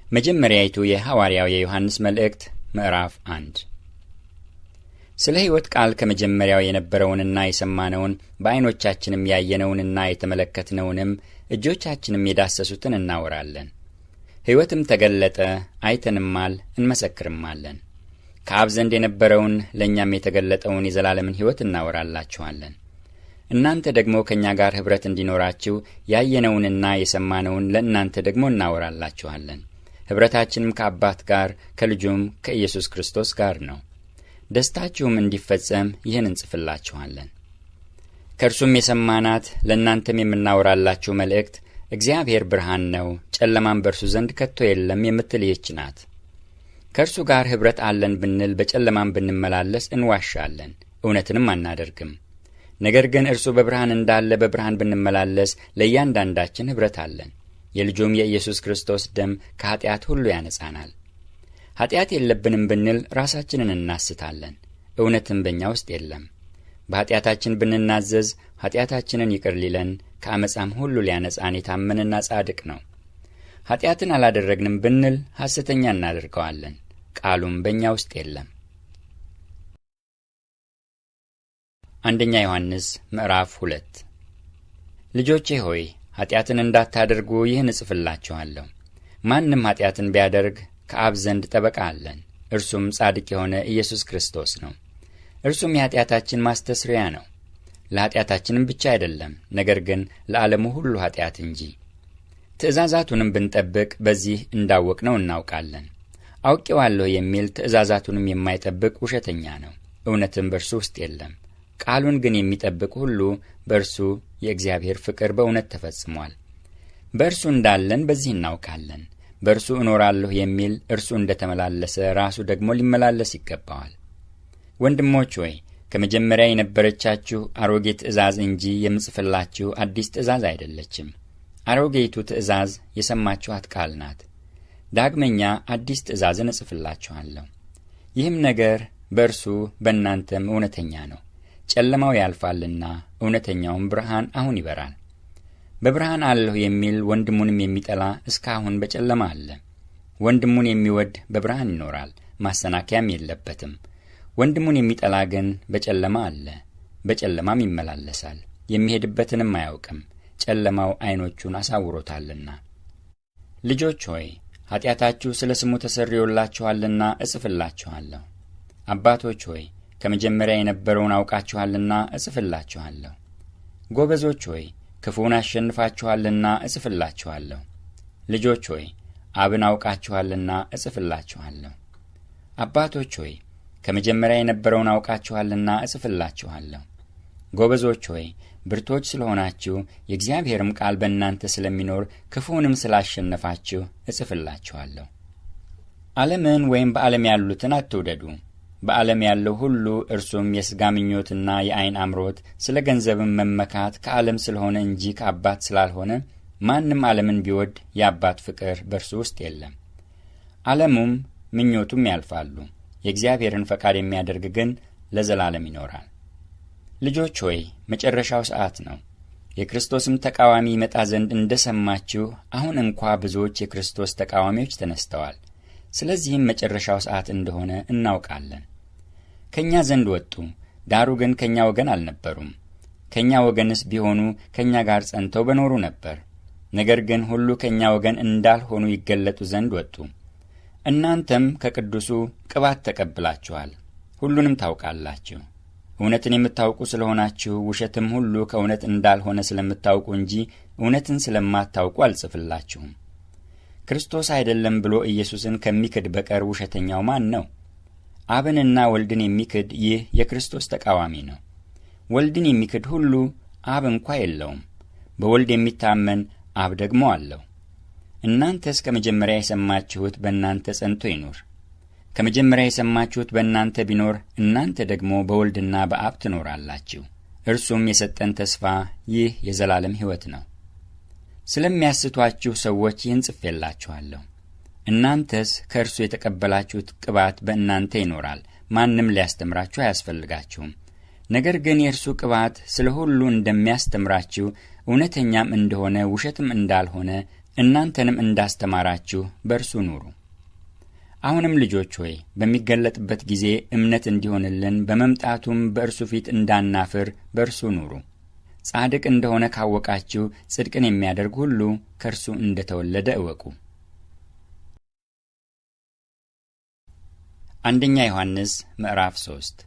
መጀመሪያይቱ የሐዋርያው የዮሐንስ መልእክት ምዕራፍ 1። ስለ ሕይወት ቃል ከመጀመሪያው የነበረውንና የሰማነውን በዓይኖቻችንም ያየነውንና የተመለከትነውንም እጆቻችንም የዳሰሱትን እናወራለን። ሕይወትም ተገለጠ፣ አይተንማል፣ እንመሰክርማለን። ከአብ ዘንድ የነበረውን ለእኛም የተገለጠውን የዘላለምን ሕይወት እናወራላችኋለን። እናንተ ደግሞ ከእኛ ጋር ኅብረት እንዲኖራችሁ ያየነውንና የሰማነውን ለእናንተ ደግሞ እናወራላችኋለን። ኅብረታችንም ከአባት ጋር ከልጁም ከኢየሱስ ክርስቶስ ጋር ነው። ደስታችሁም እንዲፈጸም ይህን እንጽፍላችኋለን። ከእርሱም የሰማናት ለእናንተም የምናወራላችሁ መልእክት እግዚአብሔር ብርሃን ነው፣ ጨለማም በእርሱ ዘንድ ከቶ የለም የምትል ይህች ናት። ከእርሱ ጋር ኅብረት አለን ብንል በጨለማም ብንመላለስ እንዋሻለን፣ እውነትንም አናደርግም። ነገር ግን እርሱ በብርሃን እንዳለ በብርሃን ብንመላለስ ለእያንዳንዳችን ኅብረት አለን። የልጁም የኢየሱስ ክርስቶስ ደም ከኀጢአት ሁሉ ያነጻናል። ኀጢአት የለብንም ብንል ራሳችንን እናስታለን፣ እውነትም በእኛ ውስጥ የለም። በኀጢአታችን ብንናዘዝ ኀጢአታችንን ይቅር ሊለን ከአመፃም ሁሉ ሊያነጻን የታመነና ጻድቅ ነው። ኀጢአትን አላደረግንም ብንል ሐሰተኛ እናደርገዋለን፣ ቃሉም በእኛ ውስጥ የለም። አንደኛ ዮሐንስ ምዕራፍ 2። ልጆቼ ሆይ ኀጢአትን እንዳታደርጉ ይህን እጽፍላችኋለሁ። ማንም ኀጢአትን ቢያደርግ ከአብ ዘንድ ጠበቃ አለን፣ እርሱም ጻድቅ የሆነ ኢየሱስ ክርስቶስ ነው። እርሱም የኀጢአታችን ማስተስሪያ ነው፣ ለኀጢአታችንም ብቻ አይደለም፣ ነገር ግን ለዓለሙ ሁሉ ኀጢአት እንጂ። ትእዛዛቱንም ብንጠብቅ በዚህ እንዳወቅነው እናውቃለን። አውቄዋለሁ የሚል ትእዛዛቱንም የማይጠብቅ ውሸተኛ ነው፣ እውነትም በእርሱ ውስጥ የለም። ቃሉን ግን የሚጠብቅ ሁሉ በእርሱ የእግዚአብሔር ፍቅር በእውነት ተፈጽሟል። በእርሱ እንዳለን በዚህ እናውቃለን። በእርሱ እኖራለሁ የሚል እርሱ እንደ ተመላለሰ ራሱ ደግሞ ሊመላለስ ይገባዋል። ወንድሞች ሆይ ከመጀመሪያ የነበረቻችሁ አሮጌ ትእዛዝ እንጂ የምጽፍላችሁ አዲስ ትእዛዝ አይደለችም። አሮጌይቱ ትእዛዝ የሰማችኋት ቃል ናት። ዳግመኛ አዲስ ትእዛዝን እጽፍላችኋለሁ። ይህም ነገር በእርሱ በእናንተም እውነተኛ ነው። ጨለማው ያልፋልና እውነተኛውም ብርሃን አሁን ይበራል። በብርሃን አለሁ የሚል ወንድሙንም የሚጠላ እስካሁን በጨለማ አለ። ወንድሙን የሚወድ በብርሃን ይኖራል፣ ማሰናከያም የለበትም። ወንድሙን የሚጠላ ግን በጨለማ አለ፣ በጨለማም ይመላለሳል፣ የሚሄድበትንም አያውቅም፣ ጨለማው ዓይኖቹን አሳውሮታልና። ልጆች ሆይ ኀጢአታችሁ ስለ ስሙ ተሰርዮላችኋልና እጽፍላችኋለሁ። አባቶች ሆይ ከመጀመሪያ የነበረውን አውቃችኋልና እጽፍላችኋለሁ። ጎበዞች ሆይ ክፉን አሸንፋችኋልና እጽፍላችኋለሁ። ልጆች ሆይ አብን አውቃችኋልና እጽፍላችኋለሁ። አባቶች ሆይ ከመጀመሪያ የነበረውን አውቃችኋልና እጽፍላችኋለሁ። ጎበዞች ሆይ ብርቶች ስለሆናችሁ የእግዚአብሔርም ቃል በእናንተ ስለሚኖር ክፉንም ስላሸነፋችሁ እጽፍላችኋለሁ። ዓለምን ወይም በዓለም ያሉትን አትውደዱ። በዓለም ያለው ሁሉ እርሱም የሥጋ ምኞትና የዐይን አምሮት፣ ስለ ገንዘብም መመካት ከዓለም ስለሆነ እንጂ ከአባት ስላልሆነ ማንም ዓለምን ቢወድ የአባት ፍቅር በእርሱ ውስጥ የለም። ዓለሙም ምኞቱም ያልፋሉ፣ የእግዚአብሔርን ፈቃድ የሚያደርግ ግን ለዘላለም ይኖራል። ልጆች ሆይ መጨረሻው ሰዓት ነው። የክርስቶስም ተቃዋሚ ይመጣ ዘንድ እንደ ሰማችሁ አሁን እንኳ ብዙዎች የክርስቶስ ተቃዋሚዎች ተነስተዋል። ስለዚህም መጨረሻው ሰዓት እንደሆነ እናውቃለን። ከእኛ ዘንድ ወጡ፣ ዳሩ ግን ከእኛ ወገን አልነበሩም። ከእኛ ወገንስ ቢሆኑ ከእኛ ጋር ጸንተው በኖሩ ነበር። ነገር ግን ሁሉ ከእኛ ወገን እንዳልሆኑ ይገለጡ ዘንድ ወጡ። እናንተም ከቅዱሱ ቅባት ተቀብላችኋል፣ ሁሉንም ታውቃላችሁ። እውነትን የምታውቁ ስለሆናችሁ ውሸትም ሁሉ ከእውነት እንዳልሆነ ስለምታውቁ እንጂ እውነትን ስለማታውቁ አልጽፍላችሁም። ክርስቶስ አይደለም ብሎ ኢየሱስን ከሚክድ በቀር ውሸተኛው ማን ነው? አብንና ወልድን የሚክድ ይህ የክርስቶስ ተቃዋሚ ነው። ወልድን የሚክድ ሁሉ አብ እንኳ የለውም። በወልድ የሚታመን አብ ደግሞ አለው። እናንተስ ከመጀመሪያ የሰማችሁት በእናንተ ጸንቶ ይኑር። ከመጀመሪያ የሰማችሁት በእናንተ ቢኖር እናንተ ደግሞ በወልድና በአብ ትኖራላችሁ። እርሱም የሰጠን ተስፋ ይህ የዘላለም ሕይወት ነው። ስለሚያስቷችሁ ሰዎች ይህን ጽፌላችኋለሁ። እናንተስ ከእርሱ የተቀበላችሁት ቅባት በእናንተ ይኖራል፣ ማንም ሊያስተምራችሁ አያስፈልጋችሁም። ነገር ግን የእርሱ ቅባት ስለ ሁሉ እንደሚያስተምራችሁ እውነተኛም እንደሆነ ውሸትም እንዳልሆነ እናንተንም እንዳስተማራችሁ በእርሱ ኑሩ። አሁንም ልጆች ሆይ በሚገለጥበት ጊዜ እምነት እንዲሆንልን በመምጣቱም በእርሱ ፊት እንዳናፍር በእርሱ ኑሩ። ጻድቅ እንደሆነ ካወቃችሁ ጽድቅን የሚያደርግ ሁሉ ከእርሱ እንደተወለደ እወቁ። አንደኛ ዮሐንስ ምዕራፍ 3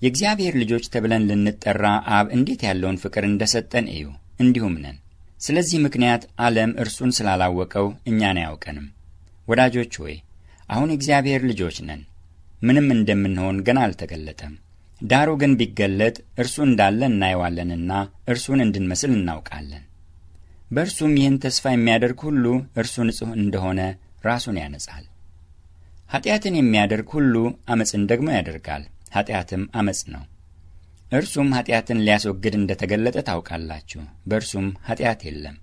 የእግዚአብሔር ልጆች ተብለን ልንጠራ አብ እንዴት ያለውን ፍቅር እንደሰጠን እዩ፣ እንዲሁም ነን። ስለዚህ ምክንያት ዓለም እርሱን ስላላወቀው እኛን አያውቀንም። ወዳጆች ሆይ አሁን የእግዚአብሔር ልጆች ነን። ምንም እንደምንሆን ገና አልተገለጠም። ዳሩ ግን ቢገለጥ እርሱ እንዳለ እናየዋለንና እርሱን እንድንመስል እናውቃለን። በእርሱም ይህን ተስፋ የሚያደርግ ሁሉ እርሱ ንጹሕ እንደሆነ ራሱን ያነጻል። ኀጢአትን የሚያደርግ ሁሉ ዓመፅን ደግሞ ያደርጋል፣ ኀጢአትም ዓመፅ ነው። እርሱም ኀጢአትን ሊያስወግድ እንደተገለጠ ታውቃላችሁ። በእርሱም ኀጢአት የለም።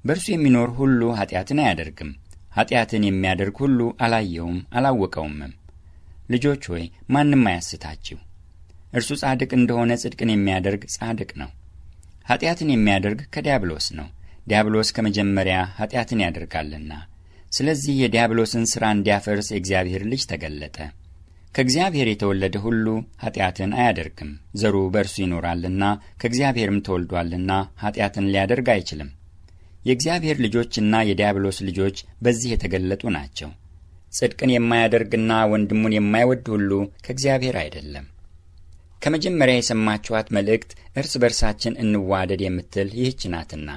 በእርሱ የሚኖር ሁሉ ኀጢአትን አያደርግም። ኀጢአትን የሚያደርግ ሁሉ አላየውም አላወቀውምም። ልጆች ሆይ ማንም አያስታችሁ። እርሱ ጻድቅ እንደሆነ ጽድቅን የሚያደርግ ጻድቅ ነው። ኀጢአትን የሚያደርግ ከዲያብሎስ ነው። ዲያብሎስ ከመጀመሪያ ኀጢአትን ያደርጋልና። ስለዚህ የዲያብሎስን ሥራ እንዲያፈርስ የእግዚአብሔር ልጅ ተገለጠ። ከእግዚአብሔር የተወለደ ሁሉ ኀጢአትን አያደርግም፣ ዘሩ በእርሱ ይኖራልና ከእግዚአብሔርም ተወልዶአልና ኀጢአትን ሊያደርግ አይችልም። የእግዚአብሔር ልጆችና የዲያብሎስ ልጆች በዚህ የተገለጡ ናቸው። ጽድቅን የማያደርግና ወንድሙን የማይወድ ሁሉ ከእግዚአብሔር አይደለም። ከመጀመሪያ የሰማችኋት መልእክት እርስ በርሳችን እንዋደድ የምትል ይህች ናትና፣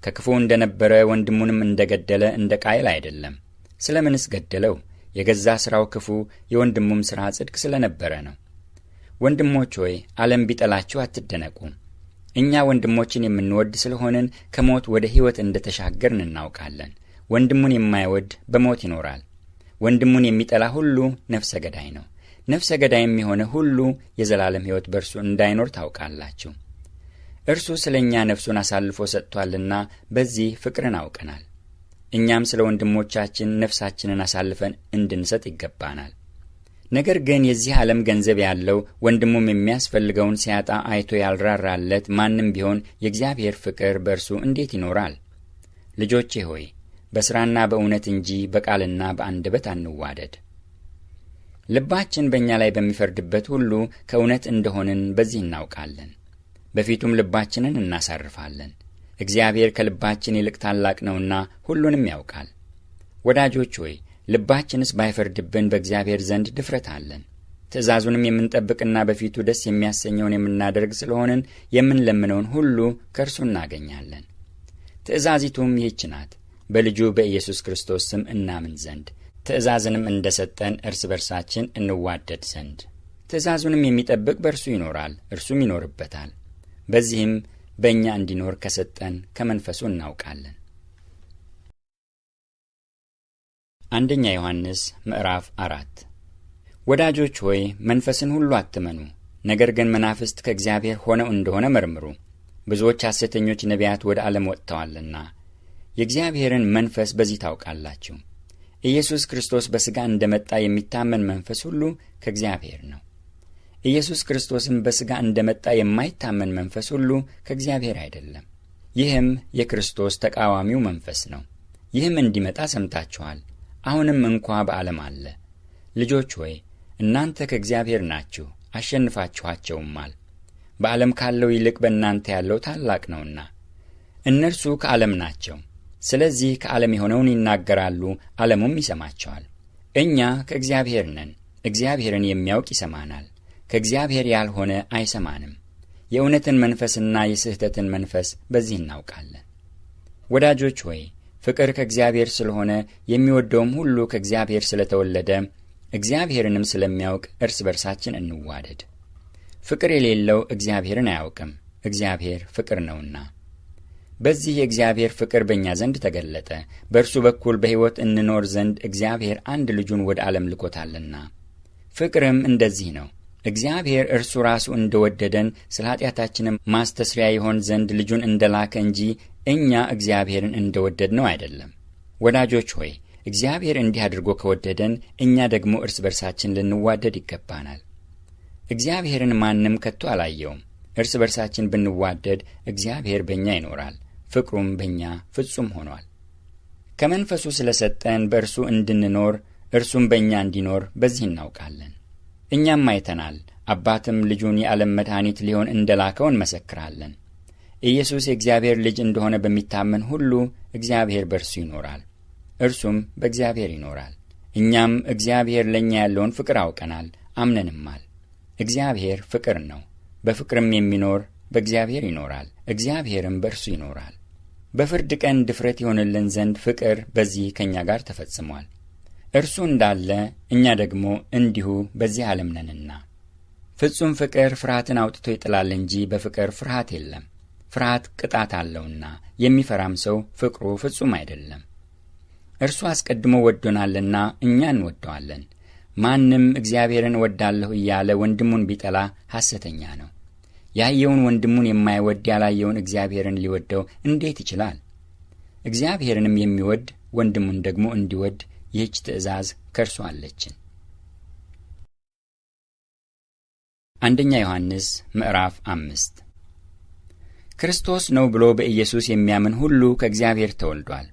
ከክፉ እንደነበረ ወንድሙንም እንደገደለ እንደ ቃየል አይደለም። ስለ ምንስ ገደለው? የገዛ ሥራው ክፉ፣ የወንድሙም ሥራ ጽድቅ ስለ ነበረ ነው። ወንድሞች ሆይ ዓለም ቢጠላችሁ አትደነቁ። እኛ ወንድሞችን የምንወድ ስለሆንን ከሞት ወደ ሕይወት እንደ ተሻገርን እናውቃለን። ወንድሙን የማይወድ በሞት ይኖራል። ወንድሙን የሚጠላ ሁሉ ነፍሰ ገዳይ ነው። ነፍሰ ገዳይም የሆነ ሁሉ የዘላለም ሕይወት በእርሱ እንዳይኖር ታውቃላችሁ። እርሱ ስለ እኛ ነፍሱን አሳልፎ ሰጥቶአልና በዚህ ፍቅርን አውቀናል። እኛም ስለ ወንድሞቻችን ነፍሳችንን አሳልፈን እንድንሰጥ ይገባናል። ነገር ግን የዚህ ዓለም ገንዘብ ያለው ወንድሙም የሚያስፈልገውን ሲያጣ አይቶ ያልራራለት ማንም ቢሆን የእግዚአብሔር ፍቅር በእርሱ እንዴት ይኖራል? ልጆቼ ሆይ በሥራና በእውነት እንጂ በቃልና በአንደበት አንዋደድ። ልባችን በእኛ ላይ በሚፈርድበት ሁሉ ከእውነት እንደሆንን በዚህ እናውቃለን። በፊቱም ልባችንን እናሳርፋለን። እግዚአብሔር ከልባችን ይልቅ ታላቅ ነውና ሁሉንም ያውቃል። ወዳጆች ሆይ ልባችንስ ባይፈርድብን በእግዚአብሔር ዘንድ ድፍረት አለን። ትእዛዙንም የምንጠብቅና በፊቱ ደስ የሚያሰኘውን የምናደርግ ስለሆንን የምንለምነውን ሁሉ ከእርሱ እናገኛለን። ትእዛዚቱም ይህች ናት፣ በልጁ በኢየሱስ ክርስቶስ ስም እናምን ዘንድ፣ ትእዛዝንም እንደ ሰጠን እርስ በርሳችን እንዋደድ ዘንድ። ትእዛዙንም የሚጠብቅ በእርሱ ይኖራል፣ እርሱም ይኖርበታል። በዚህም በእኛ እንዲኖር ከሰጠን ከመንፈሱ እናውቃለን። አንደኛ ዮሐንስ ምዕራፍ 4 ወዳጆች ሆይ መንፈስን ሁሉ አትመኑ፣ ነገር ግን መናፍስት ከእግዚአብሔር ሆነው እንደሆነ መርምሩ። ብዙዎች ሐሰተኞች ነቢያት ወደ ዓለም ወጥተዋልና የእግዚአብሔርን መንፈስ በዚህ ታውቃላችሁ። ኢየሱስ ክርስቶስ በሥጋ እንደመጣ የሚታመን መንፈስ ሁሉ ከእግዚአብሔር ነው። ኢየሱስ ክርስቶስም በሥጋ እንደመጣ የማይታመን መንፈስ ሁሉ ከእግዚአብሔር አይደለም። ይህም የክርስቶስ ተቃዋሚው መንፈስ ነው። ይህም እንዲመጣ ሰምታችኋል፣ አሁንም እንኳ በዓለም አለ። ልጆች ሆይ እናንተ ከእግዚአብሔር ናችሁ፣ አሸንፋችኋቸውማል። በዓለም ካለው ይልቅ በእናንተ ያለው ታላቅ ነውና። እነርሱ ከዓለም ናቸው፣ ስለዚህ ከዓለም የሆነውን ይናገራሉ፣ ዓለሙም ይሰማቸዋል። እኛ ከእግዚአብሔር ነን፣ እግዚአብሔርን የሚያውቅ ይሰማናል። ከእግዚአብሔር ያልሆነ አይሰማንም። የእውነትን መንፈስና የስህተትን መንፈስ በዚህ እናውቃለን። ወዳጆች ሆይ ፍቅር ከእግዚአብሔር ስለሆነ የሚወደውም ሁሉ ከእግዚአብሔር ስለተወለደ እግዚአብሔርንም ስለሚያውቅ እርስ በርሳችን እንዋደድ። ፍቅር የሌለው እግዚአብሔርን አያውቅም፣ እግዚአብሔር ፍቅር ነውና። በዚህ የእግዚአብሔር ፍቅር በእኛ ዘንድ ተገለጠ፣ በእርሱ በኩል በሕይወት እንኖር ዘንድ እግዚአብሔር አንድ ልጁን ወደ ዓለም ልኮታልና። ፍቅርም እንደዚህ ነው፣ እግዚአብሔር እርሱ ራሱ እንደወደደን ስለ ኃጢአታችንም ማስተስሪያ ይሆን ዘንድ ልጁን እንደላከ እንጂ እኛ እግዚአብሔርን እንደወደድነው አይደለም። ወዳጆች ሆይ እግዚአብሔር እንዲህ አድርጎ ከወደደን እኛ ደግሞ እርስ በርሳችን ልንዋደድ ይገባናል። እግዚአብሔርን ማንም ከቶ አላየውም። እርስ በርሳችን ብንዋደድ እግዚአብሔር በእኛ ይኖራል፣ ፍቅሩም በእኛ ፍጹም ሆኗል። ከመንፈሱ ስለሰጠን በእርሱ እንድንኖር እርሱም በእኛ እንዲኖር በዚህ እናውቃለን። እኛም አይተናል፣ አባትም ልጁን የዓለም መድኃኒት ሊሆን እንደላከው እንመሰክራለን። ኢየሱስ የእግዚአብሔር ልጅ እንደሆነ በሚታመን ሁሉ እግዚአብሔር በእርሱ ይኖራል፣ እርሱም በእግዚአብሔር ይኖራል። እኛም እግዚአብሔር ለእኛ ያለውን ፍቅር አውቀናል፣ አምነንማል። እግዚአብሔር ፍቅር ነው። በፍቅርም የሚኖር በእግዚአብሔር ይኖራል፣ እግዚአብሔርም በእርሱ ይኖራል። በፍርድ ቀን ድፍረት ይሆንልን ዘንድ ፍቅር በዚህ ከእኛ ጋር ተፈጽሟል። እርሱ እንዳለ እኛ ደግሞ እንዲሁ በዚህ ዓለም ነንና። ፍጹም ፍቅር ፍርሃትን አውጥቶ ይጥላል እንጂ በፍቅር ፍርሃት የለም። ፍርሃት ቅጣት አለውና የሚፈራም ሰው ፍቅሩ ፍጹም አይደለም። እርሱ አስቀድሞ ወዶናልና እኛ እንወደዋለን። ማንም እግዚአብሔርን እወዳለሁ እያለ ወንድሙን ቢጠላ ሐሰተኛ ነው። ያየውን ወንድሙን የማይወድ ያላየውን እግዚአብሔርን ሊወደው እንዴት ይችላል? እግዚአብሔርንም የሚወድ ወንድሙን ደግሞ እንዲወድ ይህች ትእዛዝ ከእርሱ አለችን። 1 ዮሐንስ ምዕራፍ 5 ክርስቶስ ነው ብሎ በኢየሱስ የሚያምን ሁሉ ከእግዚአብሔር ተወልዷል።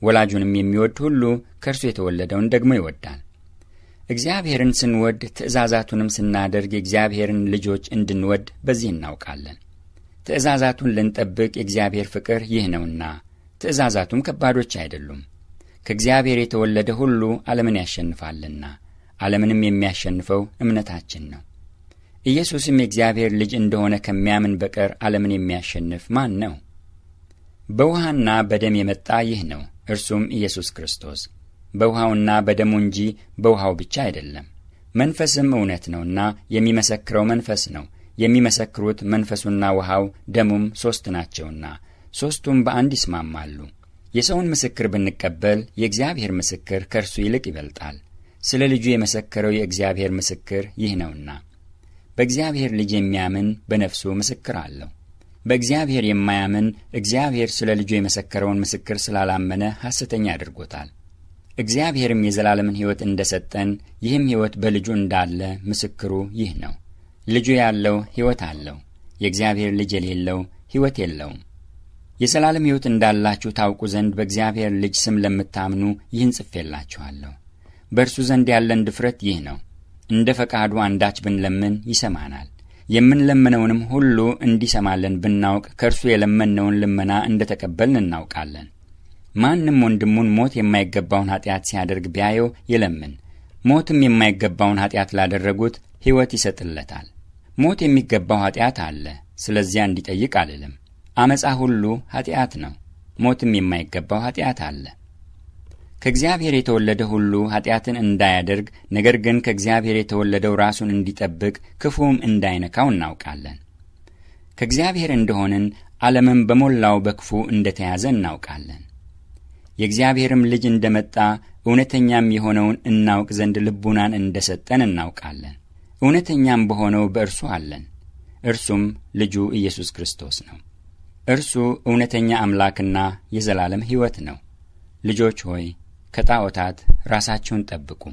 ወላጁንም የሚወድ ሁሉ ከእርሱ የተወለደውን ደግሞ ይወዳል። እግዚአብሔርን ስንወድ ትእዛዛቱንም ስናደርግ የእግዚአብሔርን ልጆች እንድንወድ በዚህ እናውቃለን። ትእዛዛቱን ልንጠብቅ የእግዚአብሔር ፍቅር ይህ ነውና፣ ትእዛዛቱም ከባዶች አይደሉም። ከእግዚአብሔር የተወለደ ሁሉ ዓለምን ያሸንፋልና፣ ዓለምንም የሚያሸንፈው እምነታችን ነው። ኢየሱስም የእግዚአብሔር ልጅ እንደሆነ ከሚያምን በቀር ዓለምን የሚያሸንፍ ማን ነው? በውሃና በደም የመጣ ይህ ነው፣ እርሱም ኢየሱስ ክርስቶስ። በውሃውና በደሙ እንጂ በውሃው ብቻ አይደለም። መንፈስም እውነት ነውና የሚመሰክረው መንፈስ ነው። የሚመሰክሩት መንፈሱና ውሃው ደሙም ሦስት ናቸውና ሦስቱም በአንድ ይስማማሉ። የሰውን ምስክር ብንቀበል የእግዚአብሔር ምስክር ከእርሱ ይልቅ ይበልጣል። ስለ ልጁ የመሰከረው የእግዚአብሔር ምስክር ይህ ነውና። በእግዚአብሔር ልጅ የሚያምን በነፍሱ ምስክር አለው። በእግዚአብሔር የማያምን እግዚአብሔር ስለ ልጁ የመሰከረውን ምስክር ስላላመነ ሐሰተኛ አድርጎታል። እግዚአብሔርም የዘላለምን ሕይወት እንደሰጠን ይህም ሕይወት በልጁ እንዳለ ምስክሩ ይህ ነው። ልጁ ያለው ሕይወት አለው፣ የእግዚአብሔር ልጅ የሌለው ሕይወት የለውም። የዘላለም ሕይወት እንዳላችሁ ታውቁ ዘንድ በእግዚአብሔር ልጅ ስም ለምታምኑ ይህን ጽፌላችኋለሁ። በእርሱ ዘንድ ያለን ድፍረት ይህ ነው፣ እንደ ፈቃዱ አንዳች ብንለምን ይሰማናል። የምንለምነውንም ሁሉ እንዲሰማለን ብናውቅ ከእርሱ የለመነውን ልመና እንደ ተቀበልን እናውቃለን። ማንም ወንድሙን ሞት የማይገባውን ኃጢአት ሲያደርግ ቢያየው ይለምን፣ ሞትም የማይገባውን ኃጢአት ላደረጉት ሕይወት ይሰጥለታል። ሞት የሚገባው ኃጢአት አለ፣ ስለዚያ እንዲጠይቅ አልልም። አመፃ ሁሉ ኃጢአት ነው፣ ሞትም የማይገባው ኃጢአት አለ። ከእግዚአብሔር የተወለደ ሁሉ ኃጢአትን እንዳያደርግ፣ ነገር ግን ከእግዚአብሔር የተወለደው ራሱን እንዲጠብቅ ክፉም እንዳይነካው እናውቃለን። ከእግዚአብሔር እንደሆንን ዓለምም በሞላው በክፉ እንደተያዘ እናውቃለን። የእግዚአብሔርም ልጅ እንደመጣ እውነተኛም የሆነውን እናውቅ ዘንድ ልቡናን እንደሰጠን እናውቃለን። እውነተኛም በሆነው በእርሱ አለን፣ እርሱም ልጁ ኢየሱስ ክርስቶስ ነው። እርሱ እውነተኛ አምላክና የዘላለም ሕይወት ነው። ልጆች ሆይ ከጣዖታት ራሳችሁን ጠብቁ።